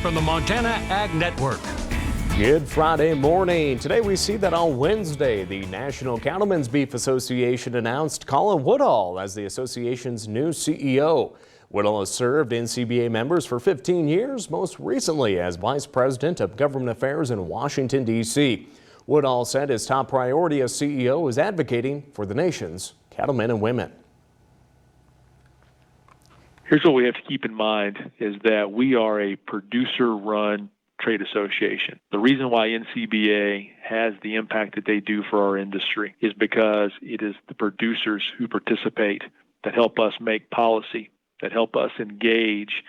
from the Montana Ag Network. Good Friday morning. Today we see that on Wednesday, the National Cattlemen's Beef Association announced Colin Woodall as the association's new CEO. Woodall has served NCBA members for 15 years, most recently as Vice President of Government Affairs in Washington, D.C. Woodall said his top priority as CEO is advocating for the nation's cattlemen and women. Here's what we have to keep in mind is that we are a producer-run trade association. The reason why NCBA has the impact that they do for our industry is because it is the producers who participate that help us make policy, that help us engage,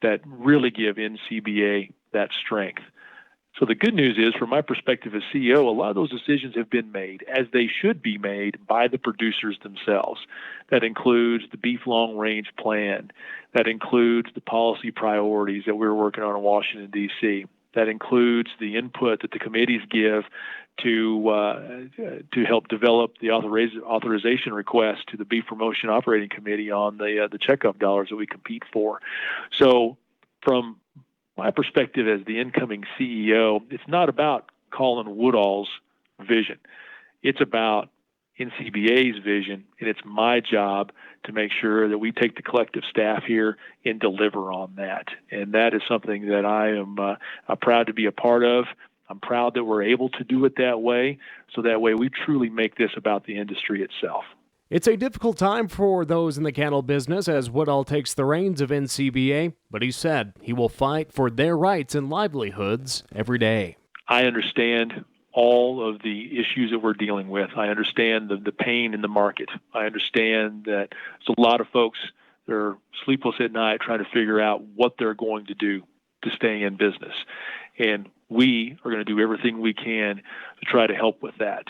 that really give NCBA that strength. So the good news is, from my perspective as CEO, a lot of those decisions have been made, as they should be made, by the producers themselves. That includes the Beef Long Range Plan. That includes the policy priorities that we're working on in Washington, D.C. That includes the input that the committees give to help develop the authorization request to the Beef Promotion Operating Committee on the checkup dollars that we compete for. So from my perspective as the incoming CEO, it's not about Colin Woodall's vision. It's about NCBA's vision, and it's my job to make sure that we take the collective staff here and deliver on that. And that is something that I am proud to be a part of. I'm proud that we're able to do it that way, so that way we truly make this about the industry itself. It's a difficult time for those in the cattle business as Woodall takes the reins of NCBA, but he said he will fight for their rights and livelihoods every day. I understand all of the issues that we're dealing with. I understand the pain in the market. I understand that there's a lot of folks that are sleepless at night trying to figure out what they're going to do to stay in business. And we are going to do everything we can to try to help with that,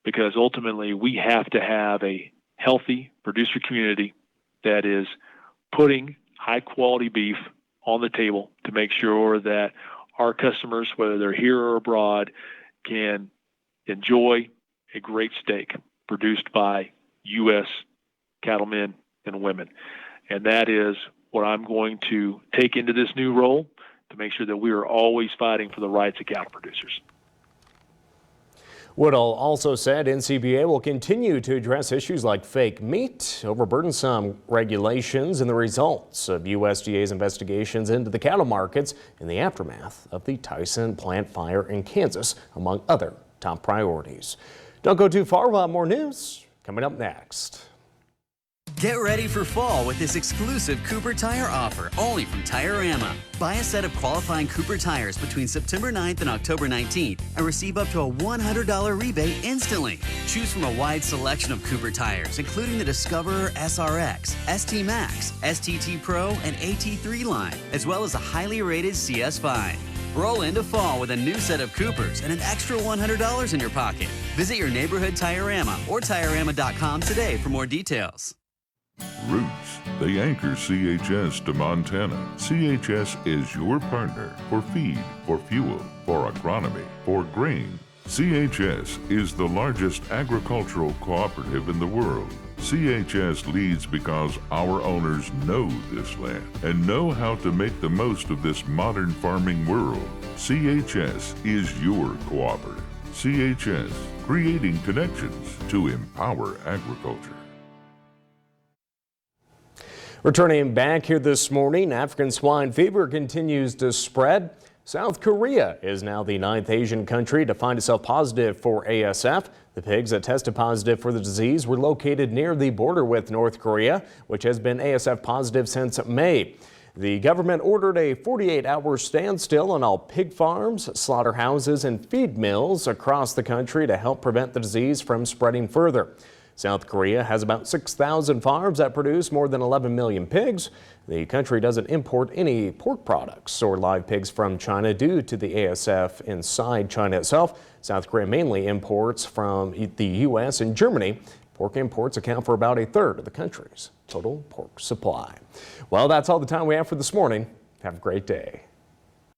because ultimately we have to have a healthy producer community that is putting high quality beef on the table to make sure that our customers, whether they're here or abroad, can enjoy a great steak produced by U.S. cattlemen and women. And that is what I'm going to take into this new role, to make sure that we are always fighting for the rights of cattle producers. Woodall also said NCBA will continue to address issues like fake meat, overburdensome regulations, and the results of USDA's investigations into the cattle markets in the aftermath of the Tyson plant fire in Kansas, among other top priorities. Don't go too far, we'll have more news coming up next. Get ready for fall with this exclusive Cooper Tire offer only from Tire-Rama. Buy a set of qualifying Cooper tires between September 9th and October 19th and receive up to a $100 rebate instantly. Choose from a wide selection of Cooper tires, including the Discoverer SRX, ST Max, STT Pro, and AT3 line, as well as a highly rated CS5. Roll into fall with a new set of Coopers and an extra $100 in your pocket. Visit your neighborhood Tire-Rama or TireRama.com today for more details. Roots, they anchor CHS to Montana. CHS is your partner for feed, for fuel, for agronomy, for grain. CHS is the largest agricultural cooperative in the world. CHS leads because our owners know this land and know how to make the most of this modern farming world. CHS is your cooperative. CHS, creating connections to empower agriculture. Returning back here this morning, African swine fever continues to spread. South Korea is now the 9th Asian country to find itself positive for ASF. The pigs that tested positive for the disease were located near the border with North Korea, which has been ASF positive since May. The government ordered a 48-hour standstill on all pig farms, slaughterhouses, and feed mills across the country to help prevent the disease from spreading further. South Korea has about 6,000 farms that produce more than 11 million pigs. The country doesn't import any pork products or live pigs from China due to the ASF inside China itself. South Korea mainly imports from the U.S. and Germany. Pork imports account for about a third of the country's total pork supply. Well, that's all the time we have for this morning. Have a great day.